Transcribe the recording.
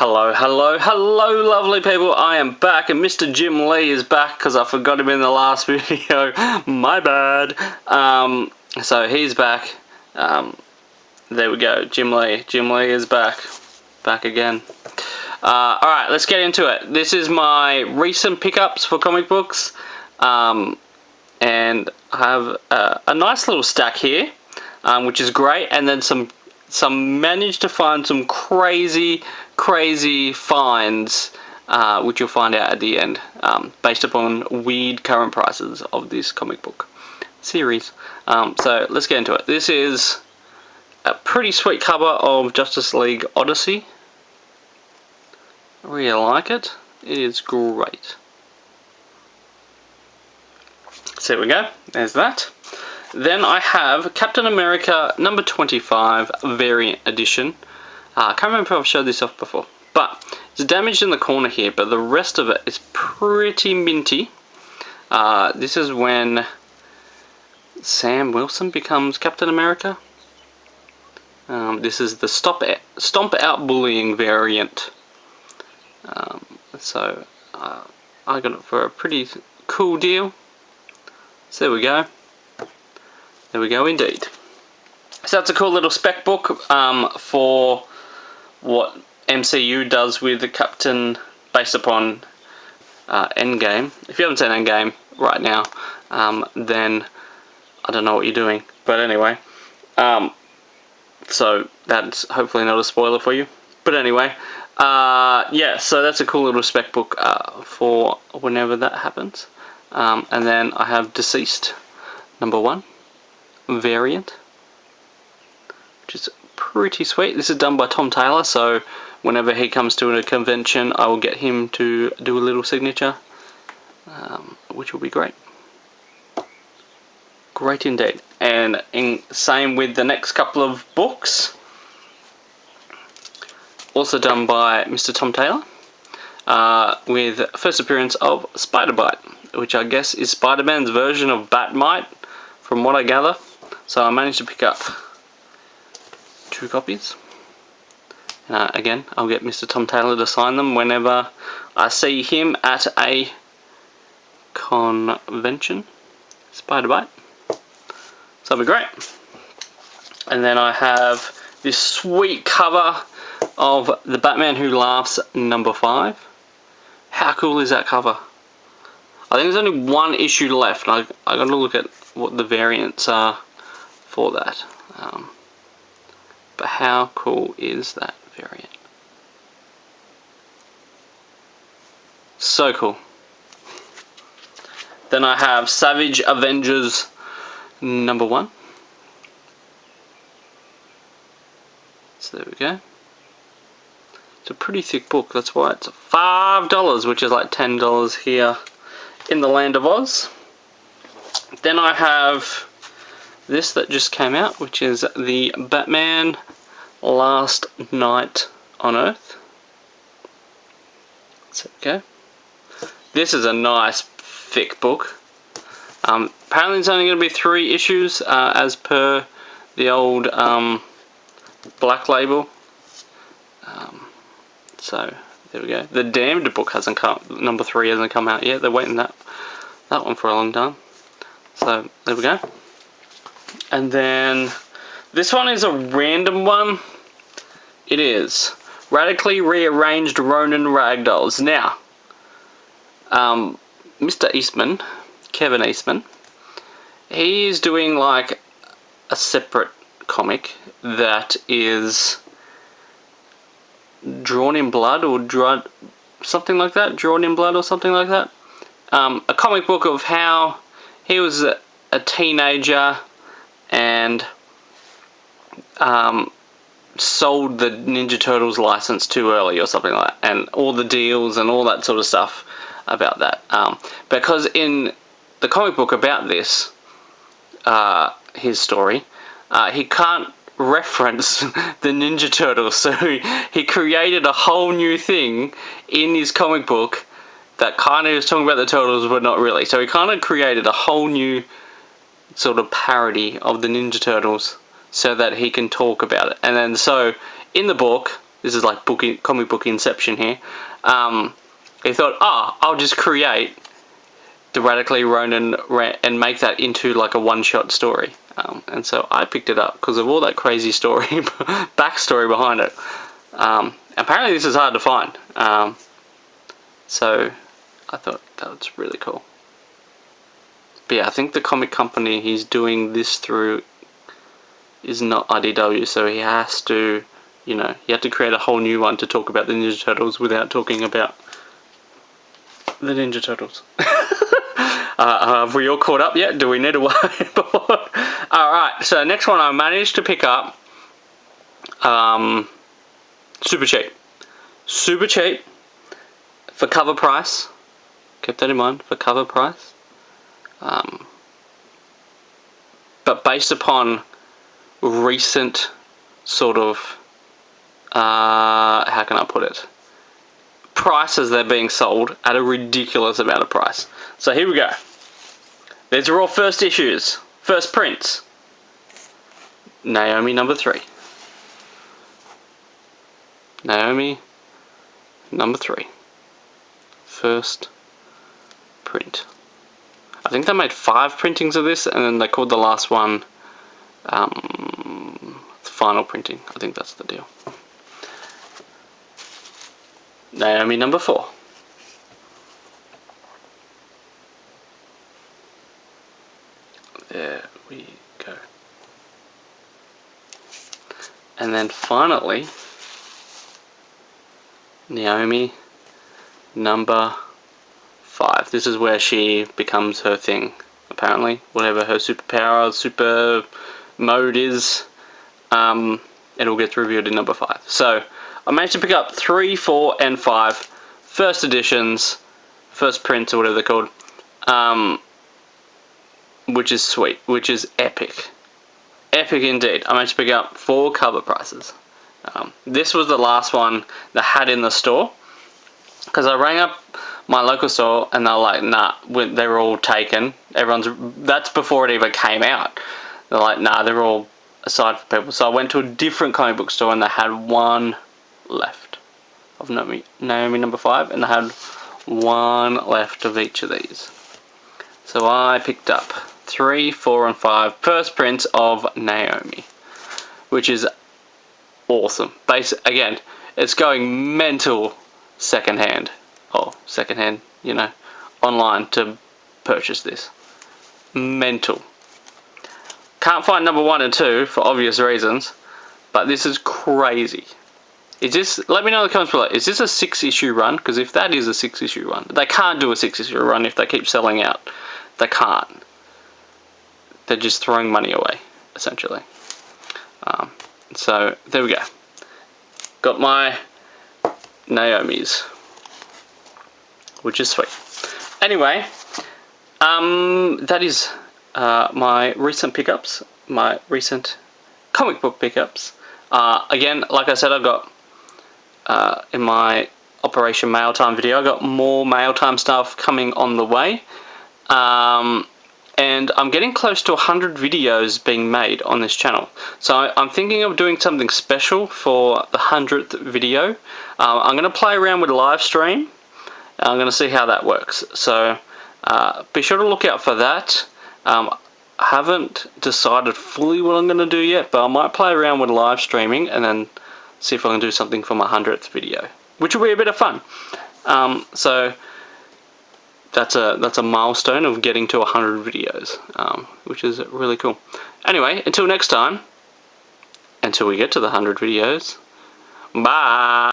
Hello, lovely people. I am back, and Mr. Jim Lee is back because I forgot him in the last video. My bad. So he's back. There we go. Jim Lee. Jim Lee is back. Back again. Alright, let's get into it. This is my recent pickups for comic books. And I have a nice little stack here, which is great. And then managed to find some crazy finds, which you'll find out at the end, based upon weird current prices of this comic book series. So let's get into it. This is a pretty sweet cover of Justice League Odyssey. I really like it. It is great. So there we go. There's that. Then I have Captain America number 25 variant edition. I can't remember if I've showed this off before, but it's damaged in the corner here, but the rest of it is pretty minty. This is when Sam Wilson becomes Captain America. This is the Stomp Out Bullying variant. So I got it for a pretty cool deal. So there we go. There we go indeed. So that's a cool little spec book for what MCU does with the Captain based upon Endgame. If you haven't seen Endgame right now, then I don't know what you're doing. But anyway, so that's hopefully not a spoiler for you. But anyway, yeah, so that's a cool little spec book for whenever that happens. And then I have Deceased number 1 variant, which is pretty sweet. This is done by Tom Taylor, so whenever he comes to a convention, I will get him to do a little signature, which will be great. Great indeed. And same with the next couple of books, also done by Mr. Tom Taylor, with first appearance of Spider-Bite, which I guess is Spider-Man's version of Bat-Mite, from what I gather. So I managed to pick up 2 copies. Again, I'll get Mr. Tom Taylor to sign them whenever I see him at a convention. Spider-Bite. So that'll be great. And then I have this sweet cover of The Batman Who Laughs number 5. How cool is that cover? I think there's only 1 issue left. I got to look at what the variants are for that. But how cool is that variant? So cool. Then I have Savage Avengers number 1. So there we go. It's a pretty thick book, that's why it's $5, which is like $10 here in the land of Oz. Then I have this that just came out, which is the Batman Last Night on Earth. So there we go. This is a nice thick book. Apparently it's only going to be 3 issues, as per the old Black Label. So there we go. The Damned book hasn't come. Number 3 hasn't come out yet. They're waiting that one for a long time. So there we go. And then this one is a random one. It is Radically Rearranged Ronin Ragdolls. Now, Mr. Eastman, Kevin Eastman, he is doing like a separate comic that is Drawn in Blood, or something like that. Drawn in Blood or something like that. A comic book of how he was a teenager and sold the Ninja Turtles license too early or something like that, and all the deals and all that sort of stuff about that. Because in the comic book about this, his story, he can't reference the Ninja Turtles, so he created a whole new thing in his comic book that kind of was talking about the Turtles, but not really. So he kind of created a whole new sort of parody of the Ninja Turtles so that he can talk about it. And then so in the book, This is like comic book inception here. He thought, I'll just create the Radically Ronin and make that into like a one-shot story. And so I picked it up because of all that crazy story, backstory behind it. Apparently this is hard to find. So I thought that was really cool. But yeah, I think the comic company he's doing this through is not IDW, so he has to, he had to create a whole new one to talk about the Ninja Turtles without talking about the Ninja Turtles. Have we all caught up yet? Do we need a whiteboard? Alright, so next one I managed to pick up, super cheap. Super cheap for cover price. Keep that in mind, for cover price. But based upon recent sort of, how can I put it? Prices they're being sold at a ridiculous amount of price. So here we go. These are all first issues, first prints. Naomi number 3. Naomi number 3. First print. I think they made 5 printings of this, and then they called the last one final printing. I think that's the deal. Naomi number 4. There we go. And then finally, Naomi number 5. This is where she becomes her thing, apparently. Whatever her superpower, super mode is, it all gets revealed in number 5. So, I managed to pick up 3, 4, and 5 first editions, first prints, or whatever they're called, which is sweet, which is epic. Epic indeed. I managed to pick up 4 cover prices. This was the last one that had in the store, because I rang up my local store and they're like, nah, they were all taken. That's before it even came out. They're like, nah, they're all aside for people. So I went to a different comic book store and they had one left of Naomi number 5, and they had one left of each of these. So I picked up 3, 4, and 5 first prints of Naomi, which is awesome. Again, it's going mental secondhand, online to purchase this. Mental. Can't find number 1 and 2 for obvious reasons, but this is crazy. Let me know in the comments below, is this a 6-issue run? Because if that is a 6-issue run, they can't do a 6-issue run if they keep selling out. They can't. They're just throwing money away, essentially. So, there we go. Got my Naomi's, which is sweet. Anyway, that is my recent pickups, my recent comic book pickups. Again, like I said, I got in my Operation Mail Time video, I got more Mail Time stuff coming on the way. And I'm getting close to 100 videos being made on this channel. So I'm thinking of doing something special for the 100th video. I'm going to play around with live stream. I'm going to see how that works. So be sure to look out for that. I haven't decided fully what I'm going to do yet, but I might play around with live streaming and then see if I can do something for my 100th video, which will be a bit of fun. So that's a milestone of getting to 100 videos, which is really cool. Anyway, until next time, until we get to the 100 videos, bye!